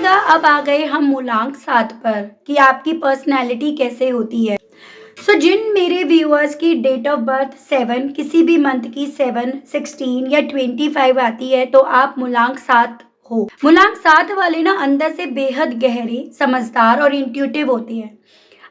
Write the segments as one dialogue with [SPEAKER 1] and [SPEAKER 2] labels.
[SPEAKER 1] देखिएगा, अब आ गए हम मूलांक 7 पर कि आपकी पर्सनैलिटी कैसे होती है। जिन मेरे व्यूअर्स की डेट ऑफ बर्थ 7 किसी भी मंथ की 7, 16 या 25 आती है तो आप मूलांक 7 हो। मूलांक 7 वाले ना अंदर से बेहद गहरे, समझदार और इंट्यूटिव होते हैं।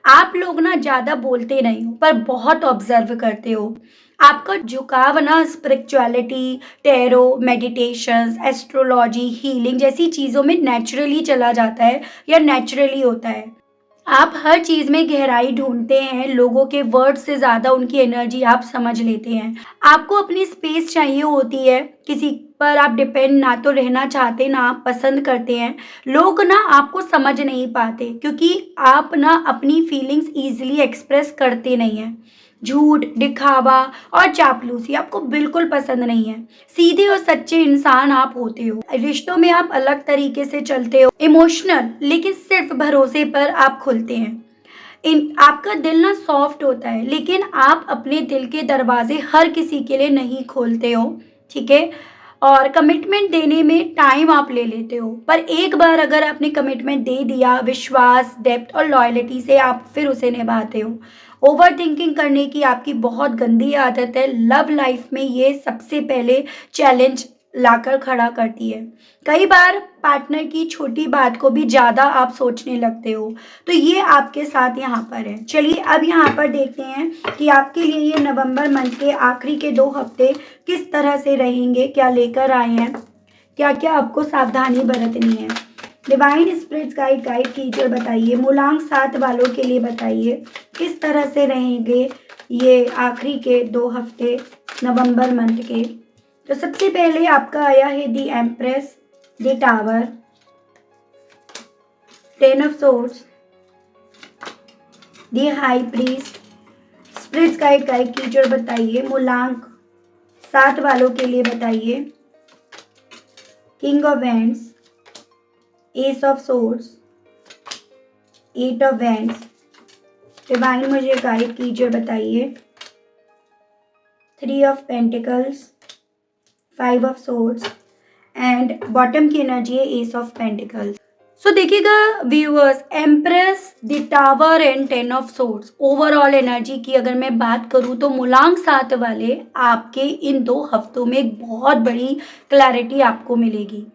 [SPEAKER 1] आप लोग ना ज़्यादा बोलते नहीं हो पर बहुत ऑब्जर्व करते हो। आपका झुकाव ना spirituality, tarot, meditations, astrology, healing जैसी चीज़ों में नेचुरली चला जाता है या नेचुरली होता है। आप हर चीज़ में गहराई ढूँढते हैं, लोगों के वर्ड से ज़्यादा उनकी एनर्जी आप समझ लेते हैं। आपको अपनी स्पेस चाहिए होती है, किसी पर आप डिपेंड ना तो रहना चाहते, ना आप पसंद करते हैं। लोग ना आपको समझ नहीं पाते क्योंकि आप ना अपनी फीलिंग्स ईज़िली एक्सप्रेस करते नहीं हैं। झूठ, दिखावा और चापलूसी आपको बिल्कुल पसंद नहीं है। सीधे और सच्चे इंसान आप होते हो। रिश्तों में आप अलग तरीके से चलते हो, इमोशनल लेकिन सिर्फ भरोसे पर आप खुलते हैं। इन आपका दिल ना सॉफ्ट होता है लेकिन आप अपने दिल के दरवाजे हर किसी के लिए नहीं खोलते हो, ठीक है? और कमिटमेंट देने में टाइम आप ले लेते हो, पर एक बार अगर आपने कमिटमेंट दे दिया, विश्वास, डेप्थ और लॉयल्टी से आप फिर उसे निभाते हो। ओवर थिंकिंग करने की आपकी बहुत गंदी आदत है। लव लाइफ में ये सबसे पहले चैलेंज लाकर खड़ा करती है। कई बार पार्टनर की छोटी बात को भी ज़्यादा आप सोचने लगते हो, तो ये आपके साथ यहाँ पर है। चलिए अब यहाँ पर देखते हैं कि आपके लिए ये नवंबर मंथ के आखिरी के 2 हफ्ते किस तरह से रहेंगे, क्या लेकर आए हैं, क्या-क्या आपको सावधानी बरतनी है। डिवाइन स्पिरिट्स गाइड कीजिए और बताइए मूलांक 7 वालों के लिए बताइए किस तरह से रहेंगे ये आखिरी के 2 हफ्ते नवंबर मंथ के। तो सबसे पहले आपका आया है the empress, the tower, 10 of swords, the high priest. Spirits guide कीजिए और बताइए मूलांक 7 वालों के लिए बताइए king of wands, ace of swords, 8 of wands. Divine मुझे गाइड कीजिए और बताइए 3 of pentacles, 5 of swords and bottom की एनर्जी है एस ऑफ पेंटिकल्स। देखिएगा viewers, empress, the tower and 10 of swords overall energy की अगर मैं बात करूं तो मूलांक 7 वाले आपके इन 2 हफ्तों में एक बहुत बड़ी क्लैरिटी आपको मिलेगी।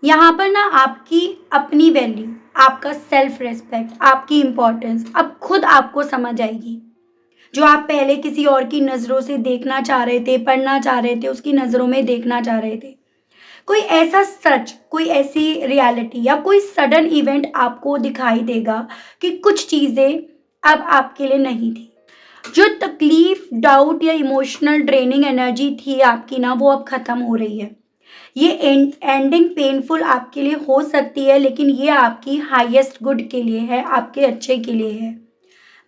[SPEAKER 1] यहाँ पर ना आपकी अपनी वैल्यू, आपका सेल्फ रेस्पेक्ट, आपकी इम्पोर्टेंस अब खुद आपको समझ आएगी। जो आप पहले किसी और की नज़रों से देखना चाह रहे थे, पढ़ना चाह रहे थे, उसकी नज़रों में देखना चाह रहे थे। कोई ऐसा सच, कोई ऐसी रियलिटी या कोई सडन इवेंट आपको दिखाई देगा कि कुछ चीज़ें अब आपके लिए नहीं थी। जो तकलीफ, डाउट या इमोशनल ड्रेनिंग एनर्जी थी आपकी ना, वो अब ख़त्म हो रही है। ये एंडिंग पेनफुल आपके लिए हो सकती है लेकिन ये आपकी हाईएस्ट गुड के लिए है, आपके अच्छे के लिए है।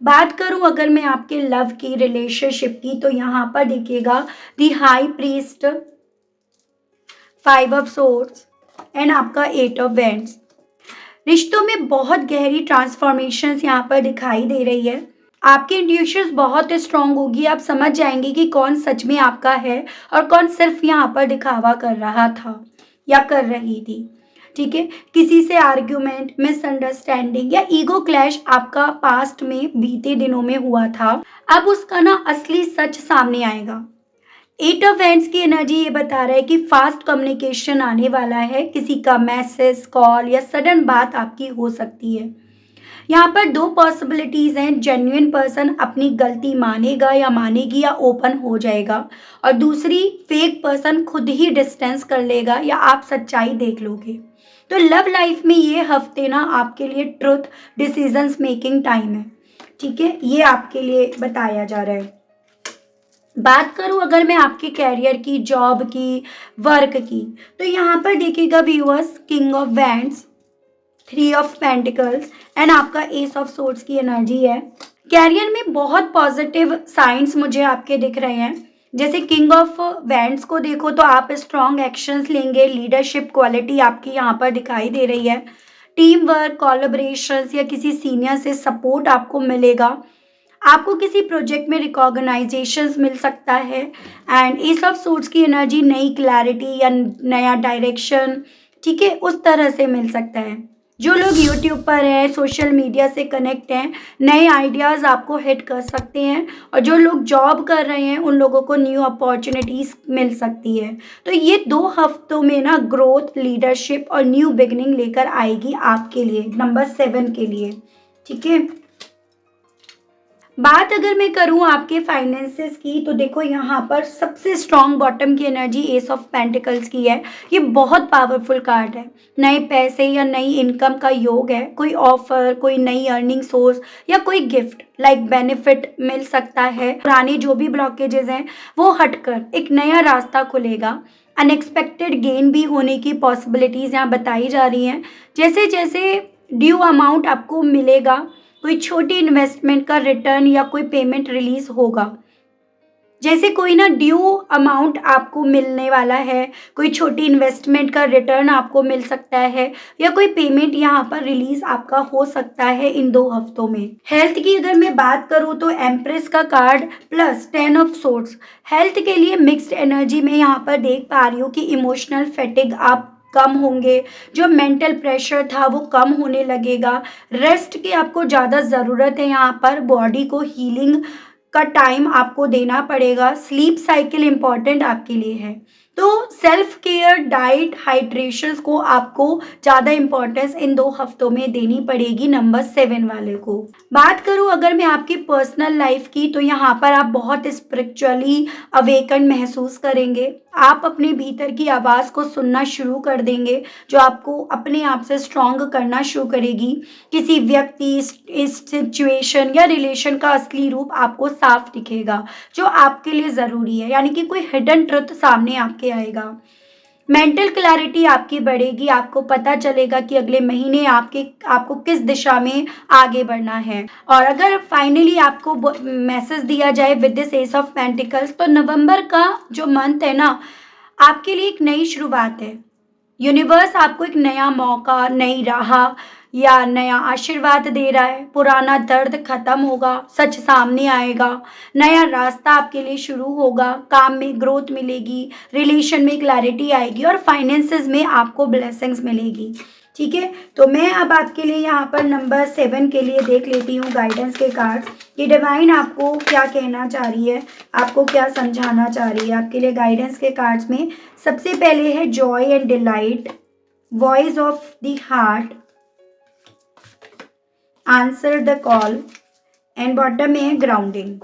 [SPEAKER 1] बात करूं अगर मैं आपके लव की, रिलेशनशिप की, तो यहाँ पर देखिएगा the high priest, 5 of swords and आपका 8 ऑफ वैंड्स। रिश्तों में बहुत गहरी ट्रांसफॉर्मेशंस यहाँ पर दिखाई दे रही है। आपकी इंट्यूशंस बहुत स्ट्रांग होगी, आप समझ जाएंगे कि कौन सच में आपका है और कौन सिर्फ यहाँ पर दिखावा कर रहा था या कर रही थी, ठीक है? किसी से आर्ग्यूमेंट, मिसअंडरस्टैंडिंग या ईगो क्लैश आपका पास्ट में बीते दिनों में हुआ था, अब उसका ना असली सच सामने आएगा। 8 ऑफ हैंड्स की एनर्जी ये बता रहा है कि फास्ट कम्युनिकेशन आने वाला है, किसी का मैसेज, कॉल या सडन बात आपकी हो सकती है। यहाँ पर 2 पॉसिबिलिटीज़ हैं, जेन्युइन पर्सन अपनी गलती मानेगा या मानेगी या ओपन हो जाएगा, और दूसरी फेक पर्सन खुद ही डिस्टेंस कर लेगा या आप सच्चाई देख लोगे। तो लव लाइफ में ये हफ्ते ना आपके लिए ट्रुथ, डिसीजंस मेकिंग टाइम है, ठीक है? ये आपके लिए बताया जा रहा है। बात करूं अगर मैं आपके कैरियर की, जॉब की, वर्क की, तो यहाँ पर देखिएगा viewers, king of wands, 3 of pentacles and आपका एस ऑफ सोर्ड्स की एनर्जी है। कैरियर में बहुत पॉजिटिव साइंस मुझे आपके दिख रहे हैं। जैसे किंग ऑफ वैंड्स को देखो तो आप स्ट्रॉन्ग एक्शंस लेंगे, लीडरशिप क्वालिटी आपकी यहाँ पर दिखाई दे रही है। टीम वर्क, कोलैबोरेशंस या किसी सीनियर से सपोर्ट आपको मिलेगा। आपको किसी प्रोजेक्ट में रिकॉग्नाइजेशंस मिल सकता है। एंड एस ऑफ सोर्ड्स की एनर्जी नई क्लैरिटी या नया डायरेक्शन, ठीक है, उस तरह से मिल सकता है। जो लोग यूट्यूब पर हैं, सोशल मीडिया से कनेक्ट हैं, नए आइडियाज़ आपको हिट कर सकते हैं, और जो लोग जॉब कर रहे हैं उन लोगों को न्यू अपॉर्चुनिटीज़ मिल सकती है। तो ये 2 हफ्तों में ना ग्रोथ, लीडरशिप और न्यू बिगिनिंग लेकर आएगी आपके लिए, नंबर 7 के लिए। ठीक है। बात अगर मैं करूँ आपके फाइनेंसेस की, तो देखो यहाँ पर सबसे स्ट्रॉन्ग बॉटम की एनर्जी एस ऑफ पेंटिकल्स की है। ये बहुत पावरफुल कार्ड है। नए पैसे या नई इनकम का योग है। कोई ऑफर, कोई नई अर्निंग सोर्स या कोई गिफ्ट लाइक बेनिफिट मिल सकता है। पुराने जो भी ब्लॉकेजेस हैं वो हटकर एक नया रास्ता खुलेगा। अनएक्सपेक्टेड गेन भी होने की पॉसिबिलिटीज़ यहाँ बताई जा रही हैं। जैसे जैसे ड्यू अमाउंट आपको मिलेगा, कोई छोटी इन्वेस्टमेंट का रिटर्न या कोई पेमेंट रिलीज होगा। जैसे कोई ना ड्यू अमाउंट आपको मिलने वाला है, कोई छोटी इन्वेस्टमेंट का रिटर्न आपको मिल सकता है, या कोई पेमेंट यहाँ पर रिलीज आपका हो सकता है इन 2 हफ्तों में। हेल्थ की अगर मैं बात करूँ तो एम्प्रेस का card plus 10 of swords health के लिए मिक्स्ड एनर्जी में यहाँ पर देख पा रही हूँ कि इमोशनल फैटिग आप कम होंगे, जो मेंटल प्रेशर था वो कम होने लगेगा। रेस्ट की आपको ज़्यादा ज़रूरत है। यहाँ पर बॉडी को हीलिंग का टाइम आपको देना पड़ेगा। स्लीप साइकिल इम्पॉर्टेंट आपके लिए है। तो सेल्फ केयर, डाइट, हाइड्रेशन को आपको ज़्यादा इम्पोर्टेंस इन 2 हफ्तों में देनी पड़ेगी, नंबर 7 वाले को। बात करूँ अगर मैं आपकी पर्सनल लाइफ की, तो यहाँ पर आप बहुत स्पिरिचुअली अवेकन महसूस करेंगे। आप अपने भीतर की आवाज़ को सुनना शुरू कर देंगे, जो आपको अपने आप से स्ट्रॉन्ग करना शुरू करेगी। किसी व्यक्ति, इस सिचुएशन या रिलेशन का असली रूप आपको साफ दिखेगा, जो आपके लिए ज़रूरी है। यानी कि कोई हिडन ट्रुथ सामने आपके आएगा। मेंटल क्लैरिटी आपकी बढ़ेगी। आपको पता चलेगा कि अगले महीने आपको किस दिशा में आगे बढ़ना है। और अगर फाइनली आपको मैसेज दिया जाए with this S of pentacles, तो नवंबर का जो मंथ है ना, आपके लिए एक नई शुरुआत है। यूनिवर्स आपको एक नया मौका, नई राह या नया आशीर्वाद दे रहा है। पुराना दर्द खत्म होगा, सच सामने आएगा, नया रास्ता आपके लिए शुरू होगा, काम में ग्रोथ मिलेगी, रिलेशन में क्लैरिटी आएगी और फाइनेंसेस में आपको ब्लेसिंग्स मिलेगी। ठीक है, तो मैं अब आपके लिए यहाँ पर नंबर 7 के लिए देख लेती हूँ गाइडेंस के कार्ड्स कि डिवाइन आपको क्या कहना चाह रही है, आपको क्या समझाना चाह रही है। आपके लिए गाइडेंस के कार्ड्स में सबसे पहले है Joy and delight, voice of the heart, answer the call, and bottom में है ग्राउंडिंग।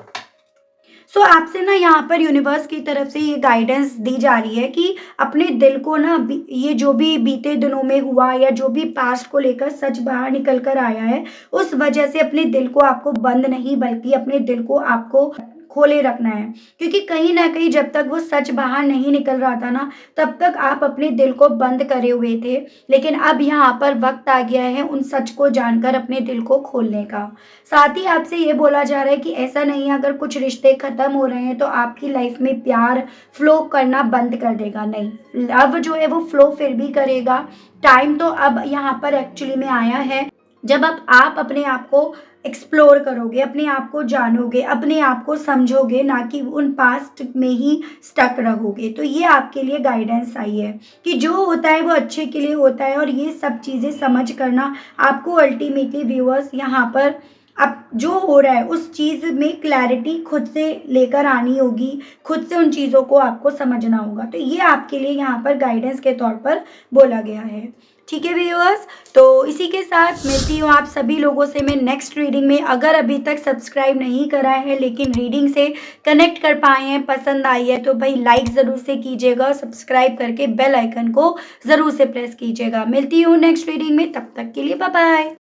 [SPEAKER 1] सो आपसे ना यहाँ पर यूनिवर्स की तरफ से ये गाइडेंस दी जा रही है कि अपने दिल को ना, ये जो भी बीते दिनों में हुआ या जो भी पास्ट को लेकर सच बाहर निकल कर आया है, उस वजह से अपने दिल को आपको बंद नहीं बल्कि अपने दिल को आपको खोले रखना है। क्योंकि कहीं ना कहीं जब तक वो सच बाहर नहीं निकल रहा था ना, तब तक आप अपने दिल को बंद करे हुए थे। लेकिन अब यहाँ पर वक्त आ गया है उन सच को जानकर अपने दिल को खोलने का। साथ ही आपसे ये बोला जा रहा है कि ऐसा नहीं है अगर कुछ रिश्ते खत्म हो रहे हैं तो आपकी लाइफ में प्यार फ्लो करना बंद कर देगा, नहीं, लव जो है वो फ्लो फिर भी करेगा। टाइम तो अब यहाँ पर एक्चुअली में आया है जब अब आप अपने आप को एक्सप्लोर करोगे, अपने आप को जानोगे, अपने आप को समझोगे, ना कि उन पास्ट में ही स्टक रहोगे। तो ये आपके लिए गाइडेंस आई है कि जो होता है वो अच्छे के लिए होता है, और ये सब चीज़ें समझ करना आपको अल्टीमेटली व्यूअर्स यहाँ पर अब जो हो रहा है उस चीज़ में क्लैरिटी खुद से लेकर आनी होगी, खुद से उन चीज़ों को आपको समझना होगा। तो ये आपके लिए यहाँ पर गाइडेंस के तौर पर बोला गया है। ठीक है व्यूअर्स, तो इसी के साथ मिलती हूँ आप सभी लोगों से मैं नेक्स्ट रीडिंग में। अगर अभी तक सब्सक्राइब नहीं करा है लेकिन रीडिंग से कनेक्ट कर पाए हैं, पसंद आई है, तो भाई लाइक ज़रूर से कीजिएगा, सब्सक्राइब करके बेल आइकन को ज़रूर से प्रेस कीजिएगा। मिलती हूँ नेक्स्ट रीडिंग में, तब तक के लिए बाय बाय।